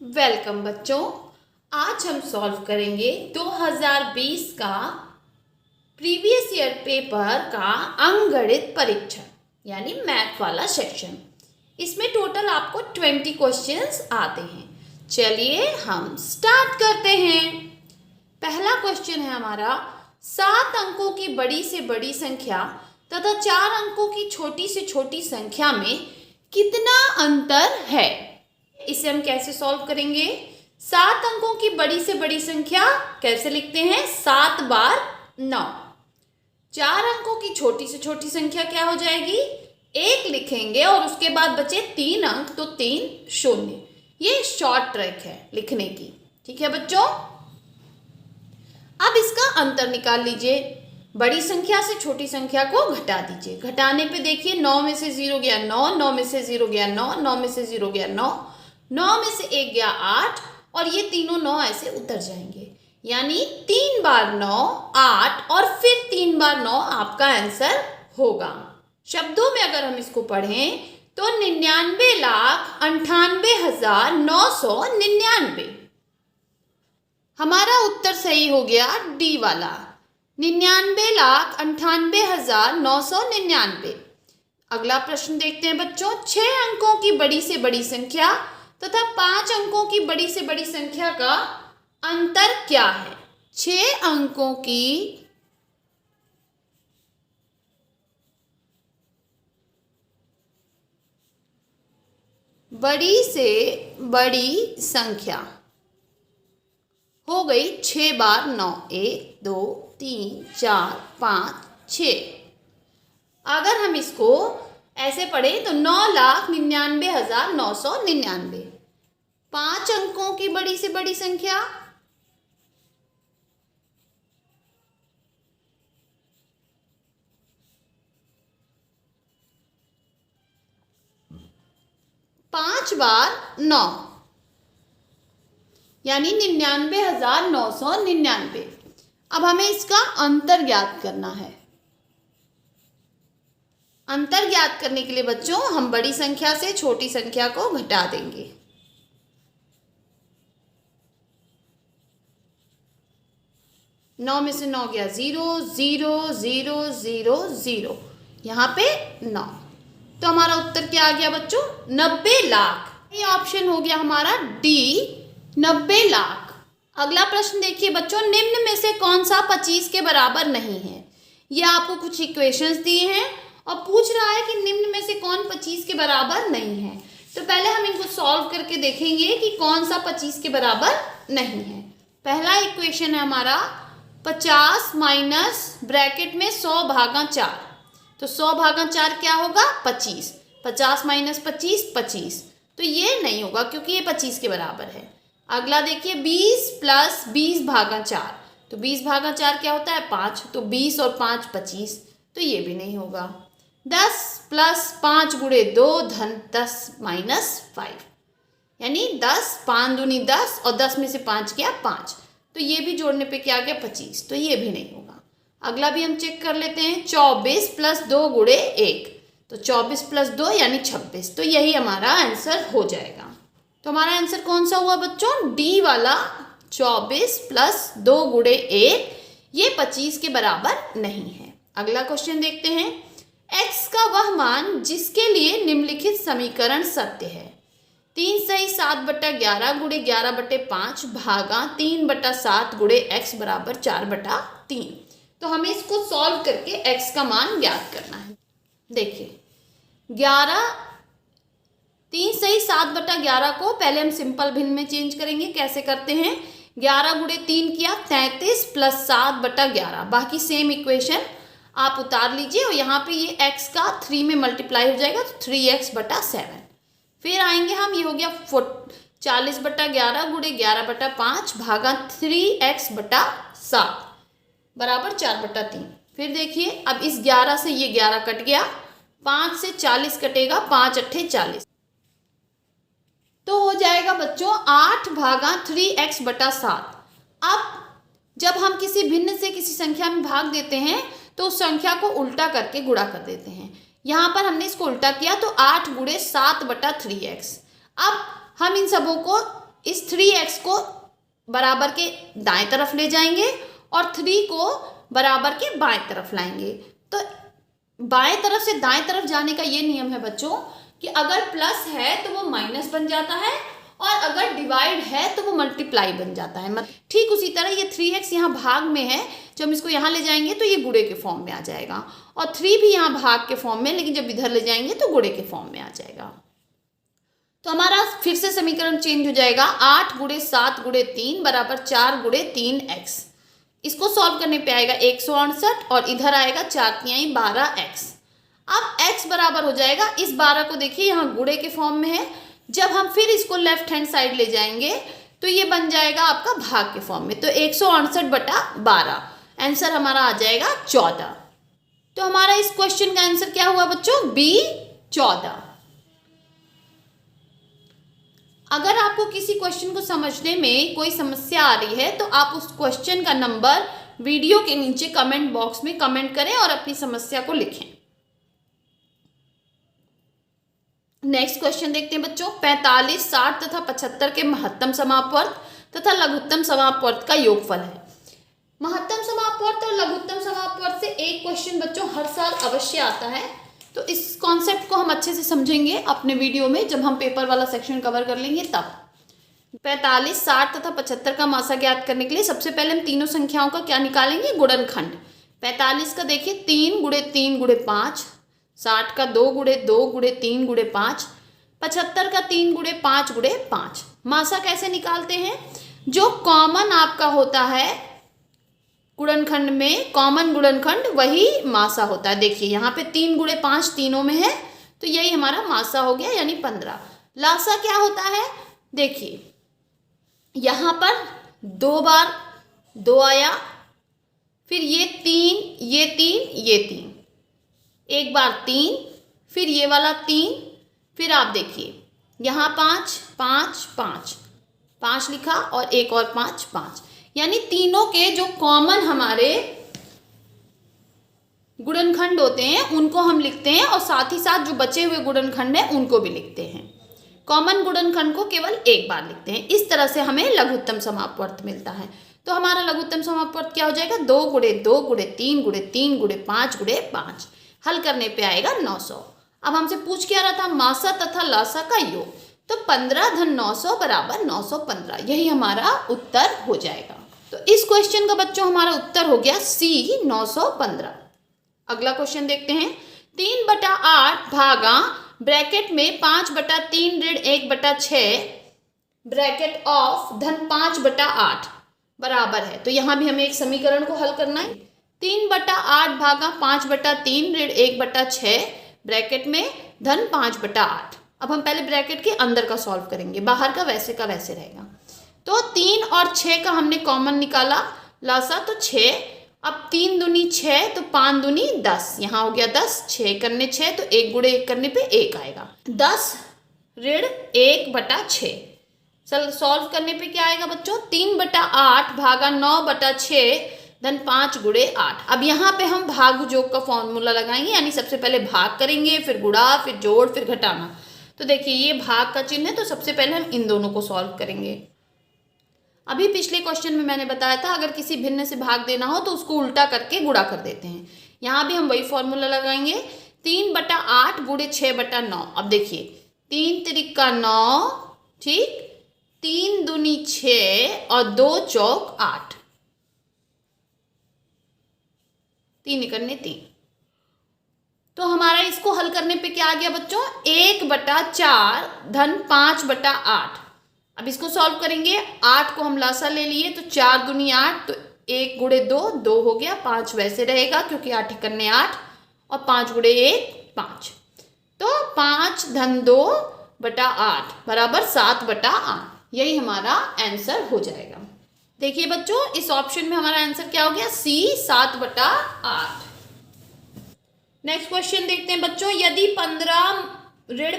Welcome बच्चों। आज हम सॉल्व करेंगे 2020 का प्रीवियस ईयर पेपर का अंकगणित परीक्षण यानी मैथ वाला सेक्शन। इसमें टोटल आपको 20 क्वेश्चंस आते हैं। चलिए हम स्टार्ट करते हैं। पहला क्वेश्चन है हमारा, 7 अंकों की बड़ी से बड़ी संख्या तथा 4 अंकों की छोटी से छोटी संख्या में कितना अंतर है। इसे हम कैसे सॉल्व करेंगे? 7 अंकों की बड़ी से बड़ी संख्या कैसे लिखते हैं? 7 बार 9। 4 अंकों की छोटी से छोटी संख्या क्या हो जाएगी? 1 लिखेंगे और उसके बाद बचे 3 अंक, तो 3 शून्य। ये शॉर्ट ट्रिक है लिखने की। ठीक है बच्चों, अब इसका अंतर निकाल लीजिए। बड़ी संख्या से छोटी संख्या को घटा दीजिए। घटाने पे देखिए, 9 में से 0 गया 9, 9 में से 0 गया 9, 9 में से 0 गया 9, 9 में से 1 गया 8 और ये तीनों 9 ऐसे उतर जाएंगे। यानी 3 बार 9 8 और फिर 3 बार 9 आपका आंसर होगा। शब्दों में अगर हम इसको पढ़ें तो 99,98,999 हमारा उत्तर सही हो गया डी वाला, 99,98,999। अगला प्रश्न देखते हैं बच्चों। 6 अंकों की बड़ी से बड़ी संख्या तथा 5 अंकों की बड़ी से बड़ी संख्या का अंतर क्या है? 6 अंकों की बड़ी से बड़ी संख्या हो गई 6 बार 9, 1 2 3 4 5 6। अगर हम इसको ऐसे पढ़े तो 9,99,999। 5 अंकों की बड़ी से बड़ी संख्या पांच बार 9 यानी 99,999। अब हमें इसका अंतर ज्ञात करना है। अंतर ज्ञात करने के लिए बच्चों हम बड़ी संख्या से छोटी संख्या को घटा देंगे। नौ में से 9 गया 0, 0 0 0 0, यहाँ पे 9। तो हमारा उत्तर क्या आ गया बच्चों? 90 लाख। ये ऑप्शन हो गया हमारा डी, 90 लाख। अगला प्रश्न देखिए बच्चों, निम्न में से कौन सा 25 के बराबर नहीं है? ये आपको कुछ इक्वेशंस दिए हैं और पूछ रहा है कि निम्न में से कौन 25 के बराबर नहीं है। तो पहले हम इनको सॉल्व करके देखेंगे कि कौन सा 25 के बराबर नहीं है। पहला इक्वेशन है हमारा 50 माइनस ब्रैकेट में 100 भागा 4। तो 100 भागा 4 क्या होगा? 25। 50 माइनस 25 25। तो ये नहीं होगा क्योंकि ये 25 के बराबर है। अगला देखिए 20 प्लस 20 भागा 4। तो 20 भागा 4 क्या होता है? 5। तो 20 और 5 25। तो ये भी नहीं होगा। 10 प्लस 5 गुणे 2 धन 10 माइनस 5, यानी 10 5 दूनी 10 और 10 में से 5 गया 5। तो ये भी जोड़ने पे क्या गया? 25। तो ये भी नहीं होगा। अगला भी हम चेक कर लेते हैं। 24 प्लस 2 गुणे 1। तो 24 प्लस 2 यानी 26। तो यही हमारा आंसर हो जाएगा। तो हमारा आंसर कौन सा हुआ बच्चों? डी वाला, 24 प्लस 2 गुणे 1। ये 25 के बराबर नहीं है। अगला क्वेश्चन देखते हैं। x का वह मान जिसके लिए निम्नलिखित समीकरण सत्य है। 3 सही 7/11 गुणे 11/5 भागा 3/7 गुणे x बराबर 4/3। तो हमें इसको सॉल्व करके x का मान ज्ञात करना है। देखिए 3 सही 7/11 को पहले हम सिंपल भिन्न में चेंज करेंगे। कैसे करते हैं? 11 गुणे 3 किया 33 प्लस 7/11। बाकी सेम इक्वेशन आप उतार लीजिए और यहाँ पे ये x का 3 में मल्टीप्लाई हो जाएगा तो 3x/7। फिर आएंगे हम, ये हो गया 40/11 गुणे 11/5 भागा 3x/7 बराबर 4/3। फिर देखिए अब इस 11 से ये 11 कट गया, 5 से 40 कटेगा, 5 8 40। तो हो जाएगा बच्चों 8 भागा 3x/7। अब जब हम किसी भिन्न से किसी संख्या में भाग देते हैं तो उस संख्या को उल्टा करके गुणा कर देते हैं। यहाँ पर हमने इसको उल्टा किया तो 8 गुणे 7/3x। अब हम इन सबों को इस 3x को बराबर के दाएं तरफ ले जाएंगे और 3 को बराबर के बाएं तरफ लाएंगे। तो बाएं तरफ से दाएं तरफ जाने का ये नियम है बच्चों कि अगर प्लस है तो वो माइनस बन जाता है और अगर डिवाइड है तो वो मल्टीप्लाई बन जाता है। ठीक उसी तरह ये 3x यहाँ भाग में है, जब हम इसको यहाँ ले जाएंगे तो ये गुणे के फॉर्म में आ जाएगा, और 3 भी यहाँ भाग के फॉर्म में, लेकिन जब इधर ले जाएंगे तो गुणे के फॉर्म में आ जाएगा। तो हमारा फिर से समीकरण चेंज हो जाएगा। 8 गुणे 7 गुणे 3 बराबर 4 गुणे 3x। इसको सॉल्व करने पे आएगा 168 और इधर आएगा 4 तिहाई 12x। अब x बराबर हो जाएगा, इस 12 को देखिए यहाँ गुणे के फॉर्म में है, जब हम फिर इसको लेफ्ट हैंड साइड ले जाएंगे तो ये बन जाएगा आपका भाग के फॉर्म में। तो 168/12 आंसर हमारा आ जाएगा 14। तो हमारा इस क्वेश्चन का आंसर क्या हुआ बच्चों? बी 14। अगर आपको किसी क्वेश्चन को समझने में कोई समस्या आ रही है तो आप उस क्वेश्चन का नंबर वीडियो के नीचे कमेंट बॉक्स में कमेंट करें और अपनी समस्या को लिखें। नेक्स्ट क्वेश्चन देखते हैं बच्चों। 45, 60 तथा 75 के महत्तम समापवर्त तथा लघुत्तम समापवर्त का योगफल है। महत्तम समापवर्त और लघुत्तम समापवर्त से एक क्वेश्चन बच्चों हर साल अवश्य आता है, तो इस कॉन्सेप्ट को हम अच्छे से समझेंगे अपने वीडियो में जब हम पेपर वाला सेक्शन कवर कर लेंगे तब। 45, 60 तथा 75 का मासा ज्ञात करने के लिए सबसे पहले हम तीनों संख्याओं का क्या निकालेंगे? गुणनखंड। 45 का देखिए 3 गुणे 3 गुणे 5, 60 का 2 गुणे 2 गुणे 3 गुणे 5, 75 का 3 गुणे 5 गुणे 5। मासा कैसे निकालते हैं? जो कॉमन आपका होता है गुणनखंड में, कॉमन गुणनखंड वही मासा होता है। देखिए यहाँ पे 3 गुणे 5 तीनों में है, तो यही हमारा मासा हो गया, यानी 15। लासा क्या होता है? देखिए यहाँ पर 2 बार 2 आया, फिर ये 3 ये 3 ये 3, एक बार 3, फिर ये वाला 3, फिर आप देखिए यहाँ 5 5 5 5 लिखा और एक और 5 5, यानी तीनों के जो कॉमन हमारे गुणनखंड होते हैं उनको हम लिखते हैं, और साथ ही साथ जो बचे हुए गुणनखंड हैं उनको भी लिखते हैं। कॉमन गुणनखंड को केवल एक बार लिखते हैं। इस तरह से हमें लघुत्तम समापवर्त मिलता है। तो हमारा लघुत्तम समापवर्त क्या हो जाएगा? 2 गुणे 2 गुणे 3 गुणे 3 गुणे 5 गुणे 5। हल करने पे आएगा 900। अब हमसे पूछ क्या रहा था? मासा तथा लासा का योग। तो 15 धन 900 बराबर 915, यही हमारा उत्तर हो जाएगा। तो इस क्वेश्चन का बच्चों हमारा उत्तर हो गया सी 915। अगला क्वेश्चन देखते हैं। 3/8 भागा ब्रैकेट में 5/3 ऋण 1/6 ब्रैकेट ऑफ धन 5/8 बराबर है। तो यहाँ भी हमें एक समीकरण को हल करना है। 3/8 भागा 5/3 ऋण 1/6 ब्रैकेट में धन 5/8। अब हम पहले ब्रैकेट के अंदर का सॉल्व करेंगे, बाहर का वैसे रहेगा। तो 3 और 6 का हमने कॉमन निकाला लासा, तो 6। अब 3 दूनी 6, तो 5 दूनी 10, यहाँ हो गया 10, 6 करने 6, तो 1 गुणे 1 करने पे 1 आएगा। 10 ऋण 1/6। चल सॉल्व करने पे क्या आएगा बच्चों? 3/8 भागा 9/6 धन 5 गुणे 8। अब यहाँ पे हम भाग योग का फॉर्मूला लगाएंगे, यानी सबसे पहले भाग करेंगे, फिर गुणा, फिर जोड़, फिर घटाना। तो देखिए ये भाग का चिन्ह है, तो सबसे पहले हम इन दोनों को सॉल्व करेंगे। अभी पिछले क्वेश्चन में मैंने बताया था अगर किसी भिन्न से भाग देना हो तो उसको उल्टा करके गुणा कर देते हैं। यहाँ भी हम वही फॉर्मूला लगाएंगे। 3/8 गुणे 6/9। अब देखिए 3 तिरिका 9, ठीक, 3 दूनी 6 और 2 चौक 8, 3 निकलने 3। तो हमारा इसको हल करने पे क्या आ गया बच्चों? 1/4 धन 5/8। अब इसको सॉल्व करेंगे। 8 को हम लासा ले लिए, तो 4 दूनी 8, तो 1 गुणे 2 2 हो गया, 5 वैसे रहेगा क्योंकि 8 करने 8, और 5 गुणे 1 5। तो 5 धन 2/8 बराबर 7/8, यही हमारा आंसर हो जाएगा। देखिए बच्चों इस ऑप्शन में हमारा आंसर क्या हो गया? सी 7/8। नेक्स्ट क्वेश्चन देखते हैं बच्चों। यदि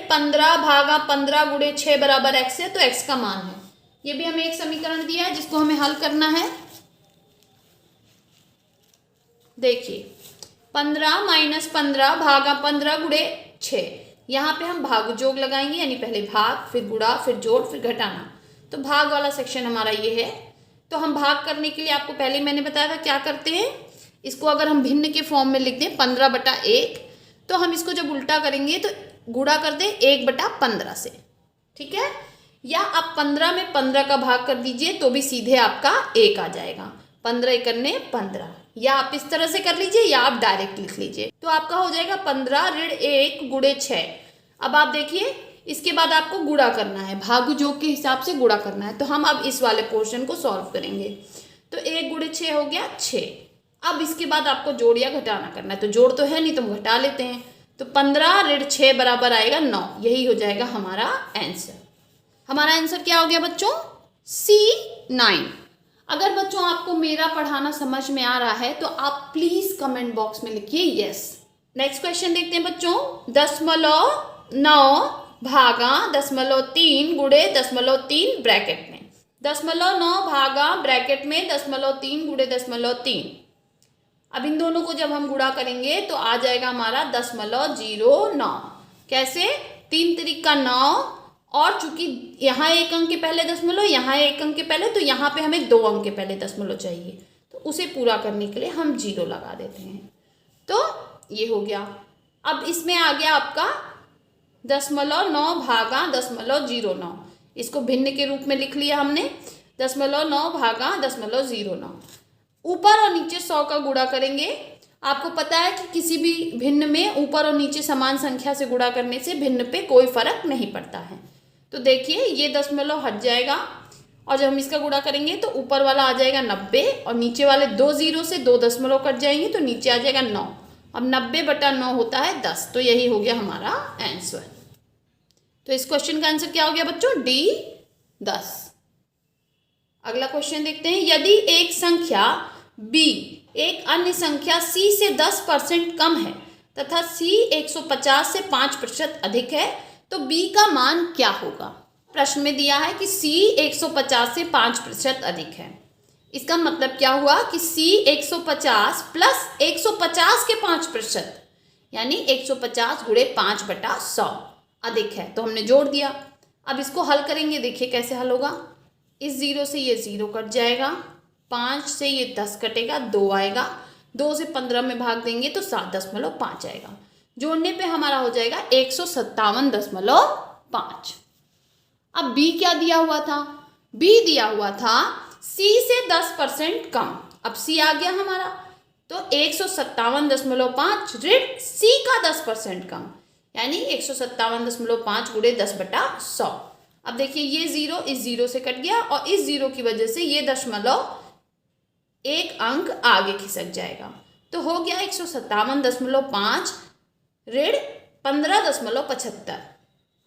15 भागा 15 गुणे 6 बराबर x है, तो x का मान है। ये भी हमें एक समीकरण दिया है जिसको हमें हल करना है। देखिए 15 माइनस 15 भागा 15 गुणे 6, यहाँ पे हम भाग जोग लगाएंगे, यानी पहले भाग, फिर गुणा, फिर जोड़, फिर घटाना। तो भाग वाला सेक्शन हमारा ये है। तो हम भाग करने के लिए आपको पहले मैंने बताया था क्या करते हैं, इसको अगर हम भिन्न के फॉर्म में लिख दें 15/1, तो हम इसको जब उल्टा करेंगे तो गुणा कर दें 1/15 से, ठीक है। या आप 15 में 15 का भाग कर दीजिए तो भी सीधे आपका 1 आ जाएगा, 15 × 15। या आप इस तरह से कर लीजिए या आप डायरेक्ट लिख लीजिए, तो आपका हो जाएगा 15 ऋण 1 गुणे 6। अब आप देखिए इसके बाद आपको गुणा करना है, भाग योग के हिसाब से गुणा करना है। तो हम अब इस वाले पोर्शन को सॉल्व करेंगे। तो 1 × 6 हो गया 6। अब इसके बाद आपको जोड़ या घटाना करना है, तो जोड़ तो है नहीं तो हम घटा लेते हैं। तो 15 ऋण 6 बराबर आएगा 9। यही हो जाएगा हमारा आंसर। हमारा आंसर क्या हो गया बच्चों? C9। अगर बच्चों आपको मेरा पढ़ाना समझ में आ रहा है तो आप प्लीज कमेंट बॉक्स में लिखिए यस। नेक्स्ट क्वेश्चन देखते हैं बच्चों। 0.9 भागा 0.3 गुणे 0.3 ब्रैकेट में। 0.9 भागा ब्रैकेट में 0.3 गुणे 0.3। अब इन दोनों को जब हम गुणा करेंगे तो आ जाएगा हमारा 0.09। कैसे? 3 तिरिक का 9, और चूंकि यहाँ 1 अंक के पहले दशमलव, यहाँ 1 अंक के पहले, तो यहाँ पे हमें 2 अंक के पहले दशमलव चाहिए, तो उसे पूरा करने के लिए हम 0 लगा देते हैं। तो ये हो गया। अब इसमें आ गया आपका 0.9 भागा 0.09। इसको भिन्न के रूप में लिख लिया हमने, 0.9 भागा 0.09। ऊपर और नीचे 100 का गुणा करेंगे। आपको पता है कि किसी भी भिन्न में ऊपर और नीचे समान संख्या से गुणा करने से भिन्न पे कोई फर्क नहीं पड़ता है। तो देखिए ये दशमलव हट जाएगा, और जब हम इसका गुणा करेंगे तो ऊपर वाला आ जाएगा 90, और नीचे वाले 2 0 से 2 दशमलव कट जाएंगे तो नीचे आ जाएगा 9। अब 90/9 होता है 10। तो यही हो गया हमारा आंसर। तो इस क्वेश्चन का आंसर क्या हो गया बच्चों? D 10। अगला क्वेश्चन देखते हैं। यदि एक संख्या B एक अन्य संख्या C से 10% कम है तथा C 150 से 5% अधिक है तो B का मान क्या होगा? प्रश्न में दिया है कि C 150 से 5% अधिक है। इसका मतलब क्या हुआ कि C 150 प्लस 150 के 5%, यानी 150 गुणे 5/100 अधिक है, तो हमने जोड़ दिया। अब इसको हल करेंगे, देखिए कैसे हल होगा। इस 0 से ये 0 कट जाएगा, 5 से ये 10 कटेगा, 2 आएगा, 2 से 15 में भाग देंगे तो 7.5 आएगा। जोड़ने पे हमारा हो जाएगा 157.5। अब B क्या दिया हुआ था? B दिया हुआ था C से 10% कम। अब C आ गया हमारा, तो 157.5 ऋण C का 10% कम, यानी 157.5 गुणे 10/100। अब देखिए ये 0 इस 0 से कट गया, और इस 0 की वजह से ये दशमलव 1 अंक आगे खिसक जाएगा, तो हो गया 157.5 ऋण 15.75।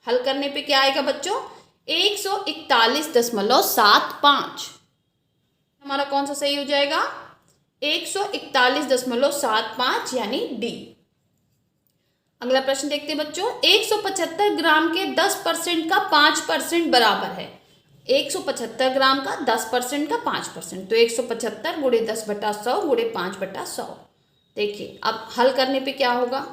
हल करने पे क्या आएगा बच्चों? 141.75। हमारा कौन सा सही हो जाएगा? 141.75 यानी D। अगला प्रश्न देखते हैं बच्चों। 175 ग्राम के 10% का 5% बराबर है। 175 ग्राम का 10% का 5%, तो 175 गुणे 10/100 गुणे 5/100। देखिए अब हल करने पे क्या होगा?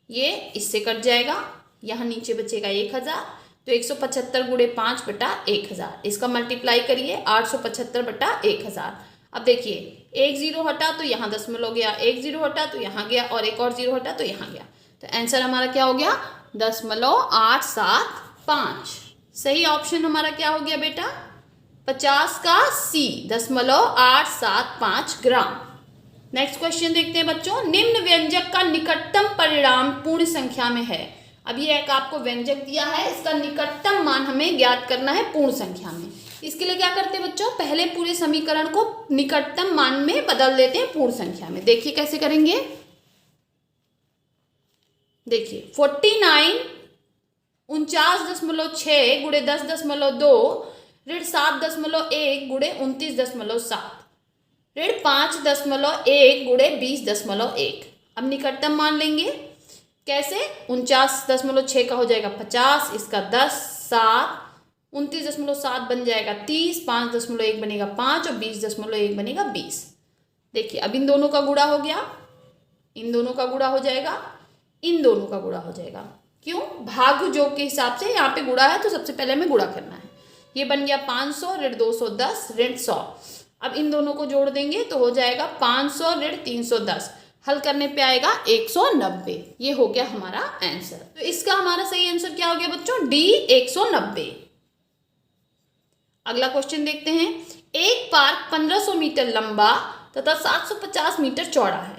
ये इससे कट जाएगा, यहाँ नीचे बचेगा 1000, तो 175 गुणे 5/1000। इसका मल्टीप्लाई करिए 875/1000। अब देखिए 1 0 हटा तो यहाँ दशमलव गया, 1 0 हटा तो यहाँ गया, और एक और 0 हटा तो यहाँ गया, तो आंसर हमारा क्या हो गया? 0.875। सही ऑप्शन हमारा क्या हो गया बेटा? 50 का C 0.875 ग्राम। नेक्स्ट क्वेश्चन देखते हैं बच्चों। निम्न व्यंजक का निकटतम परिणाम पूर्ण संख्या में है। अब ये एक आपको व्यंजक दिया है, इसका निकटतम मान हमें ज्ञात करना है पूर्ण संख्या में। इसके लिए क्या करते हैं बच्चों? पहले पूरे समीकरण को निकटतम मान में बदल देते हैं पूर्ण संख्या में। देखिए कैसे करेंगे। देखिए 49 49.6 गुणे 10.2 ऋण 7.1 गुणे 29.7 ऋण 5.1 गुणे 20.1। अब निकटतम मान लेंगे। कैसे? 49.6 का हो जाएगा 50, इसका 10, 7, 29.7 बन जाएगा 30, 5.1 बनेगा 5, और 20.1 बनेगा 20। देखिए अब इन दोनों का गुणा हो गया, इन दोनों का गुणा हो जाएगा, इन दोनों का गुणा हो जाएगा। क्यों? भाग योग के हिसाब से यहाँ पे गुणा है तो सबसे पहले हमें गुणा करना है। ये बन गया 500 ऋण 210 ऋण 100। अब इन दोनों को जोड़ देंगे तो हो जाएगा 500 ऋण 310, हल करने पे आएगा 190। ये हो गया हमारा आंसर। तो इसका हमारा सही आंसर क्या हो गया बच्चों? डी 190। अगला क्वेश्चन देखते हैं। एक पार्क 1500 मीटर लंबा तथा 750 मीटर चौड़ा है।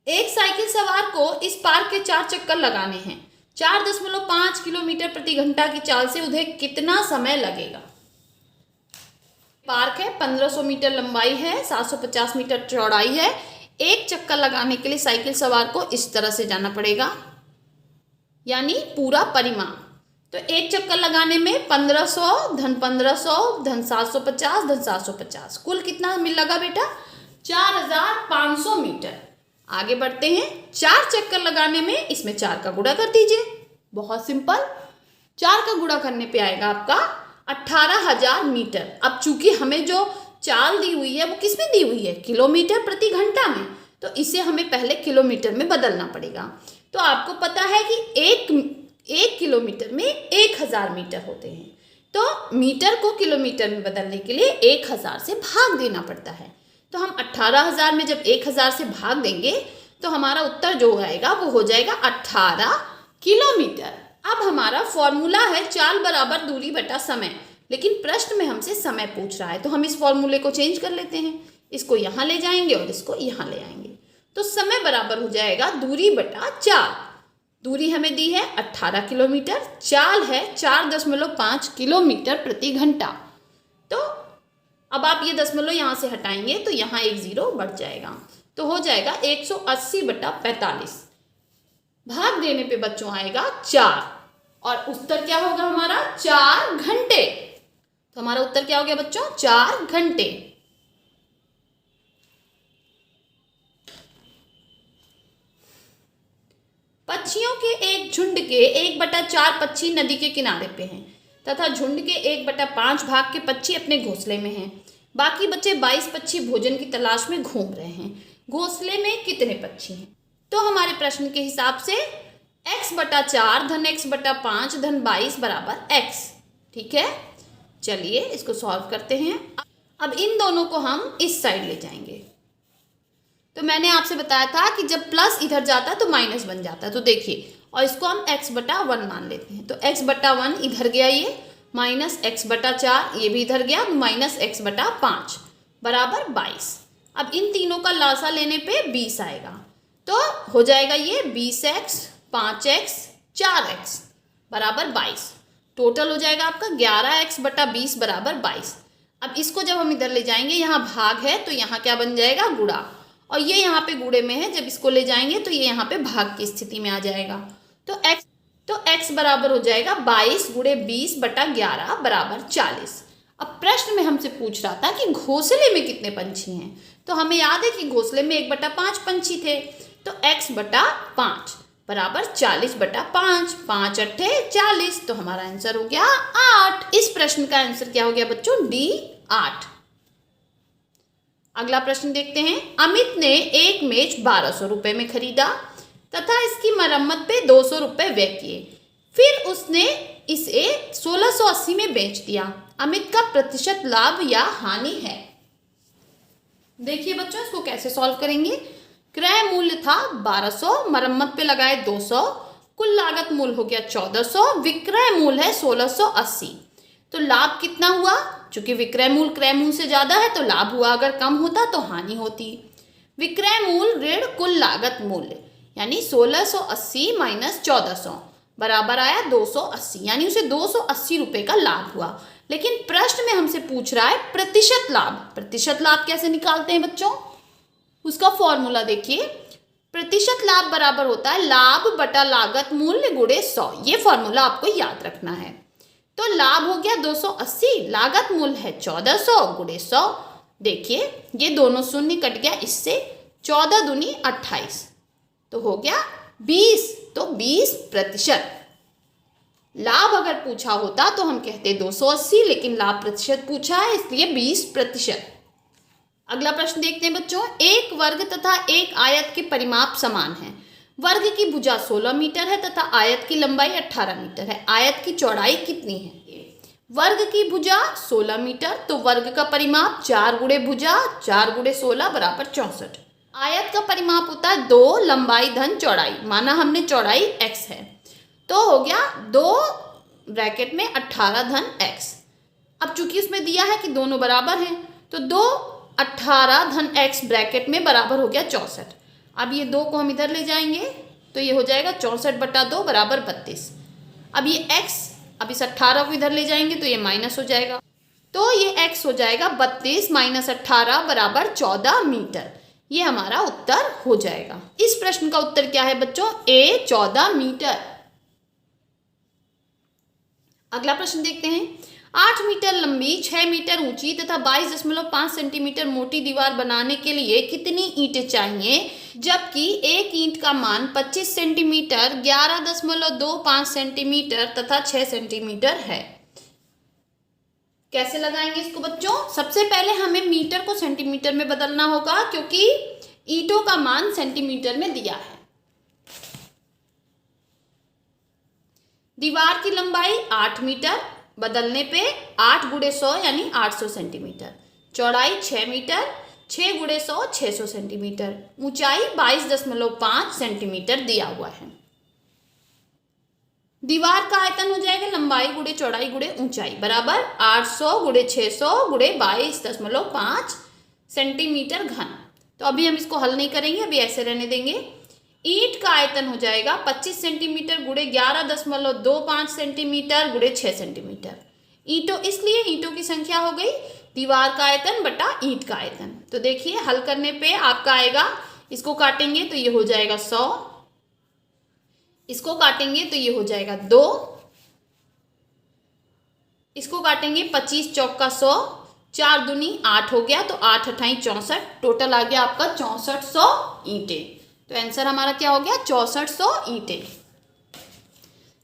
एक साइकिल सवार को इस पार्क के 4 चक्कर लगाने हैं। 4.5 किलोमीटर प्रति घंटा की चाल से उन्हें कितना समय लगेगा? पार्क है, 1500 मीटर लंबाई है, 750 मीटर चौड़ाई है। एक चक्कर लगाने के लिए साइकिल सवार को इस तरह से जाना पड़ेगा, यानी पूरा परिमाण। तो एक चक्कर लगाने में 1500 धन 1500 धन 750 धन 750, कुल कितना लगा बेटा? 4500 मीटर। आगे बढ़ते हैं। 4 चक्कर लगाने में इसमें 4 का गुणा कर दीजिए, बहुत सिंपल। 4 का गुणा करने पे आएगा आपका 18,000 मीटर। अब चूंकि हमें जो चाल दी हुई है वो किस में दी हुई है? किलोमीटर प्रति घंटा में, तो इसे हमें पहले किलोमीटर में बदलना पड़ेगा। तो आपको पता है कि एक किलोमीटर में 1000 मीटर होते हैं, तो मीटर को किलोमीटर में बदलने के लिए 1000 से भाग देना पड़ता है। तो हम 18,000 में जब 1000 से भाग देंगे तो हमारा उत्तर जो आएगा वो हो जाएगा 18 किलोमीटर। अब हमारा फॉर्मूला है चाल बराबर दूरी बटा समय, लेकिन प्रश्न में हमसे समय पूछ रहा है, तो हम इस फॉर्मूले को चेंज कर लेते हैं। इसको यहाँ ले जाएंगे और इसको यहाँ ले आएंगे, तो समय बराबर हो जाएगा दूरी बटा चाल। दूरी हमें दी है 18 किलोमीटर, चाल है 4.5 किलोमीटर प्रति घंटा। तो अब आप ये दशमलव यहाँ से हटाएंगे तो यहाँ एक 0 बढ़ जाएगा, तो हो जाएगा 180/45। भाग देने पे बच्चों आएगा 4, और उत्तर क्या होगा हमारा? 4 घंटे। तो हमारा उत्तर क्या हो गया बच्चों? 4 घंटे। पक्षियों के एक झुंड के 1/4 पक्षी नदी के किनारे पे हैं तथा झुंड के 1/5 भाग के पक्षी अपने घोंसले में हैं। बाकी बचे 22 पक्षी भोजन की तलाश में घूम रहे हैं। घोंसले में कितने पक्षी हैं? तो हमारे प्रश्न के हिसाब से x/4 धन x/5 धन 22 बराबर x। ठीक है, चलिए इसको सॉल्व करते हैं। अब इन दोनों को हम इस साइड ले जाएंगे। तो मैंने आपसे बताया था कि जब प्लस इधर जाता है तो माइनस बन जाता है, तो देखिए, और इसको हम x/1 मान लेते हैं। तो x/1 इधर गया, ये माइनस x/4 ये भी इधर गया, माइनस x/5 बराबर 22। अब इन तीनों का लासा लेने पे 20 आएगा, तो हो जाएगा ये 20x 5x 4x बराबर 22। टोटल हो जाएगा आपका 11x/20 बराबर 22। अब इसको जब हम इधर ले जाएंगे, यहाँ भाग है तो यहाँ क्या बन जाएगा? गुणा, और ये यहाँ पे गुणे में है, जब इसको ले जाएंगे तो ये यहाँ पे भाग की स्थिति में आ जाएगा। तो x बराबर हो जाएगा 22 गुणे 20/11 बराबर 40। अब प्रश्न में हमसे पूछ रहा था कि घोंसले में कितने पंछी हैं, तो हमें याद है कि घोंसले में 1/5 पंछी थे, तो x/5 बराबर 40/5, 5 अट्ठे 40, तो हमारा आंसर हो गया 8। इस प्रश्न का आंसर क्या हो गया बच्चों? D 8। अगला प्रश्न देखते हैं। अमित ने एक मेज 1200 रुपये में खरीदा तथा इसकी मरम्मत पे 200 रुपये व्यय किए, फिर उसने इसे 1680 में बेच दिया। अमित का प्रतिशत लाभ या हानि है? देखिए बच्चों, इसको कैसे सॉल्व करेंगे। क्रय मूल्य था 1200, मरम्मत पे लगाए 200, कुल लागत मूल्य हो गया 1400, विक्रय मूल्य है 1680। तो लाभ कितना हुआ? चूंकि विक्रय मूल्य क्रय मूल्य से ज्यादा है तो लाभ हुआ, अगर कम होता तो हानि होती। विक्रय मूल्य ऋण कुल लागत मूल्य, यानी 1680 माइनस 1400 बराबर आया 280, यानी उसे 280 रुपये का लाभ हुआ। लेकिन प्रश्न में हमसे पूछ रहा है प्रतिशत लाभ। प्रतिशत लाभ कैसे निकालते हैं बच्चों? उसका फॉर्मूला देखिए, प्रतिशत लाभ बराबर होता है लाभ बटा लागत मूल्य गुणे 100। ये फॉर्मूला आपको याद रखना है। तो लाभ हो गया 280, लागत मूल्य है 1400 गुणे 100। देखिए ये दोनों शून्य कट गया, इससे 14 दूनी 28, तो हो गया 20। तो 20%। लाभ अगर पूछा होता तो हम कहते 280, लेकिन लाभ प्रतिशत पूछा है इसलिए 20%। अगला प्रश्न देखते हैं बच्चों। एक वर्ग तथा एक आयत के परिमाप समान है। वर्ग की भुजा 16 मीटर है तथा आयत की लंबाई 18 मीटर है। आयत की चौड़ाई कितनी है? वर्ग की भुजा 16 मीटर, तो वर्ग का परिमाप 4 गुणे भुजा 4 गुणे 16 बराबर 64। आयत का परिमाप होता है 2 लंबाई धन चौड़ाई, माना हमने चौड़ाई x है, तो हो गया 2 ब्रैकेट में 18 धन x। अब चूंकि उसमें दिया है कि दोनों बराबर हैं, तो 2 18 धन x ब्रैकेट में बराबर हो गया 64। अब ये 2 को हम इधर ले जाएंगे तो ये हो जाएगा 64/2 बराबर 32। अब ये x, अब इस 18 को इधर ले जाएंगे तो ये माइनस हो जाएगा, तो ये x हो जाएगा 32 माइनस 18 बराबर 14 मीटर। ये हमारा उत्तर हो जाएगा। इस प्रश्न का उत्तर क्या है बच्चों? A 14 metre. अगला प्रश्न देखते हैं। 8 मीटर लंबी 6 मीटर ऊंची तथा 22.5 सेंटीमीटर मोटी दीवार बनाने के लिए कितनी ईंटें चाहिए, जबकि एक ईंट का मान 25 सेंटीमीटर 11.25 सेंटीमीटर तथा 6 सेंटीमीटर है। कैसे लगाएंगे इसको बच्चों? सबसे पहले हमें मीटर को सेंटीमीटर में बदलना होगा, क्योंकि ईंटों का मान सेंटीमीटर में दिया है। दीवार की लंबाई 8 मीटर, बदलने पे 8 गुणे 100 यानी 800 सेंटीमीटर। चौड़ाई 6 मीटर, 6 गुणे 100 600 सेंटीमीटर। ऊंचाई 22.5 सेंटीमीटर दिया हुआ है। दीवार का आयतन हो जाएगा लंबाई गुणे चौड़ाई गुणे ऊंचाई बराबर 800 गुणे 600 गुणे 22.5 सेंटीमीटर घन। तो अभी हम इसको हल नहीं करेंगे, अभी ऐसे रहने देंगे। ईंट का आयतन हो जाएगा 25 सेंटीमीटर गुणे 11.25 सेंटीमीटर गुणे 6 सेंटीमीटर। ईंटों, इसलिए ईंटों की संख्या हो गई दीवार का आयतन बटा ईंट का आयतन। तो देखिए हल करने पे आपका आएगा, इसको काटेंगे तो ये हो जाएगा 100, इसको काटेंगे तो ये हो जाएगा 2, इसको काटेंगे 25 चौका 100, 4 दूनी 8 हो गया, तो 8 अठाई 64, टोटल आ गया आपका 6400 ईंटें। तो आंसर हमारा क्या हो गया? 6400 ईंटें।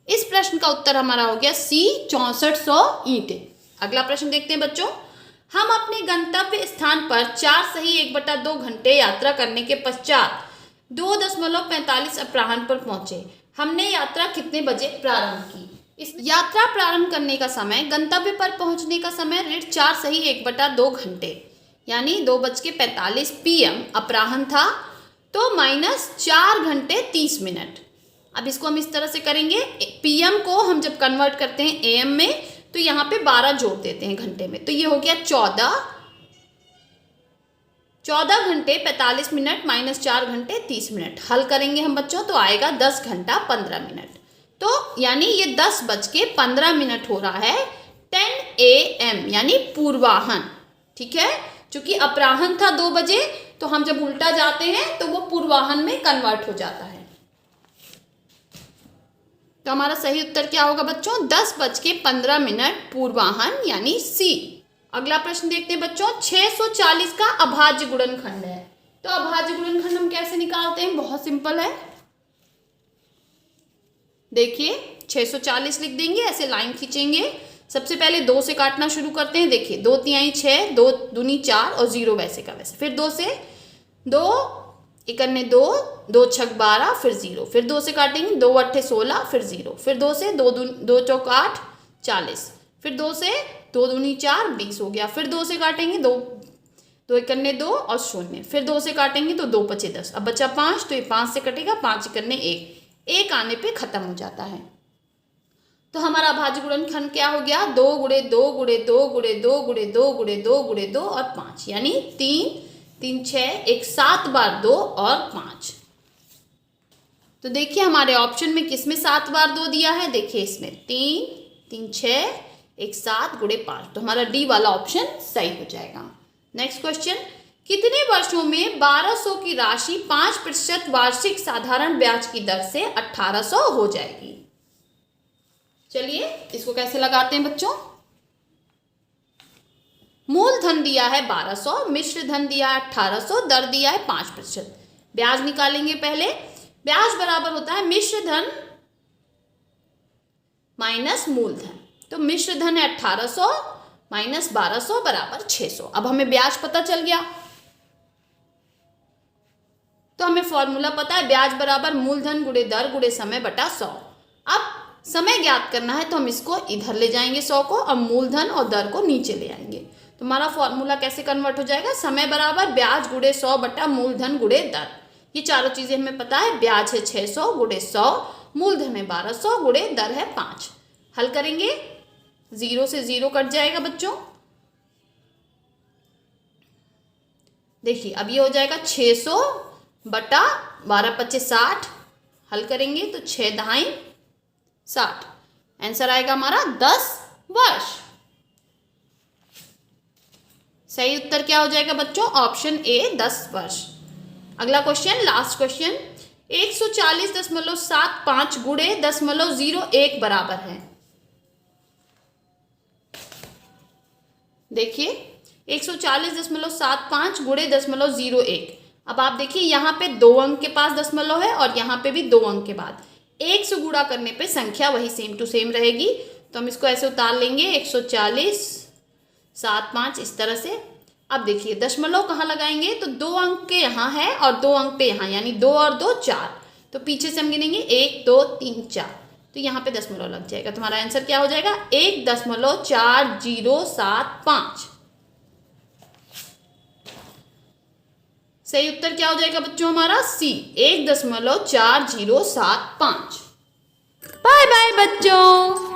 इस प्रश्न का उत्तर हमारा हो गया सी 6400 ईंटें। अगला प्रश्न देखते हैं बच्चों। हम अपने गंतव्य स्थान पर 4 सही 1/2 घंटे यात्रा करने के पश्चात 2:45 अपराह्न पर पहुंचे। हमने यात्रा कितने बजे प्रारंभ की? इस यात्रा प्रारंभ करने का समय, गंतव्य पर पहुंचने का समय ऋण 4 सही 1/2 घंटे यानी 2:45 PM अपराह्न था, तो माइनस 4 घंटे 30 मिनट। अब इसको हम इस तरह से करेंगे, PM को हम जब कन्वर्ट करते हैं AM में तो यहाँ पे 12 जोड़ देते हैं घंटे में, तो ये हो गया 14 घंटे 45 मिनट माइनस 4 घंटे 30 मिनट। हल करेंगे हम बच्चों तो आएगा 10 घंटा 15 मिनट। तो यानी ये 10:15 हो रहा है 10 AM यानी पूर्वाहन। ठीक है, चूंकि अपराह्न था 2 बजे, तो हम जब उल्टा जाते हैं तो वो पूर्वाहन में कन्वर्ट हो जाता है। तो हमारा सही उत्तर क्या होगा बच्चों? 10:15 पूर्वाहन यानी सी। अगला प्रश्न देखते हैं बच्चों। 640 का अभाज्य गुणनखंड है, तो अभाज्य गुणनखंड हम कैसे निकालते हैं? बहुत सिंपल है। देखिए 640 लिख देंगे, ऐसे लाइन खींचेंगे। सबसे पहले 2 से काटना शुरू करते हैं। देखिए 2 तिहाई 6, 2 दूनी 4 और 0 वैसे का वैसे। फिर 2 से 2 इकन्ने 2, 2 छक 12, फिर 0, फिर 2 से काटेंगे 2 अट्ठे 16, फिर 0, फिर 2 से 2 चौक 8 40, फिर 2 से 2 दूनी 4 20 हो गया। फिर 2 से काटेंगे 2 इकन्ने 2 और 0, फिर 2 से काटेंगे तो 2 पचे 10। अब बचा 5, तो ये 5 से कटेगा, 5 इकन्ने 1 आने पे खत्म हो जाता है। तो हमारा अभाज्य गुणनखंड क्या हो गया? 2 गुणे 2 गुणे 2 गुणे 2 गुणे 2 गुणे 2 गुणे 2 और 5 यानी 3 3 6 1 7 बार 2 और 5। तो देखिए हमारे ऑप्शन में किसमें 7 बार 2 दिया है? देखिए इसमें 3 3 6 1 7 गुणे 5, तो हमारा डी वाला ऑप्शन सही हो जाएगा। Next question. कितने वर्षों में 1200 की राशि 5% वार्षिक साधारण ब्याज की दर से 1800 हो जाएगी? चलिए इसको कैसे लगाते हैं बच्चों। मूलधन दिया है 1200, मिश्र धन दिया है 1800, दर दिया है 5%। ब्याज निकालेंगे पहले। ब्याज बराबर होता है मिश्र धन माइनस मूलधन, तो मिश्र धन है 1800 माइनस 1200 बराबर 600। अब हमें ब्याज पता चल गया, तो हमें फॉर्मूला पता है, ब्याज बराबर मूलधन गुणे दर गुणे समय बटा 100। अब समय ज्ञात करना है तो हम इसको इधर ले जाएंगे 100 को, और मूलधन और दर को नीचे ले आएंगे। तो हमारा फॉर्मूला कैसे कन्वर्ट हो जाएगा, समय बराबर ब्याज गुणे 100 बटा मूलधन गुणे दर। ये चारों चीजें हमें पता है, ब्याज है 600 गुणे 100, मूलधन है 1200 गुणे दर है 5। हल करेंगे, 0 से 0 कट जाएगा बच्चों। देखिए अब ये हो जाएगा 600 बटा 12 पच्चीस 60। हल करेंगे तो 6 दहाई 60, आंसर आएगा हमारा 10 वर्ष। सही उत्तर क्या हो जाएगा बच्चों, ऑप्शन ए 10 वर्ष। अगला क्वेश्चन, लास्ट क्वेश्चन, 140.75 गुणे 0.01 बराबर है। देखिए 140.75 गुणे 0.01। अब आप देखिए यहाँ पे 2 अंक के पास दशमलव है और यहाँ पे भी 2 अंक के बाद 1 से गुणा करने पे संख्या वही सेम टू सेम रहेगी। तो हम इसको ऐसे उतार लेंगे 140.75 इस तरह से। अब देखिए दशमलव कहाँ लगाएंगे, तो 2 अंक के यहाँ है और 2 अंक पे यहाँ, यानी 2 और 2 4। तो पीछे से हम गिनेंगे 1 2 3 4, तो यहाँ पे दशमलव लग जाएगा। तो हमारा आंसर क्या हो जाएगा, 1.4075। सही उत्तर क्या हो जाएगा बच्चों हमारा, सी 1.4075। बाय बाय बच्चों।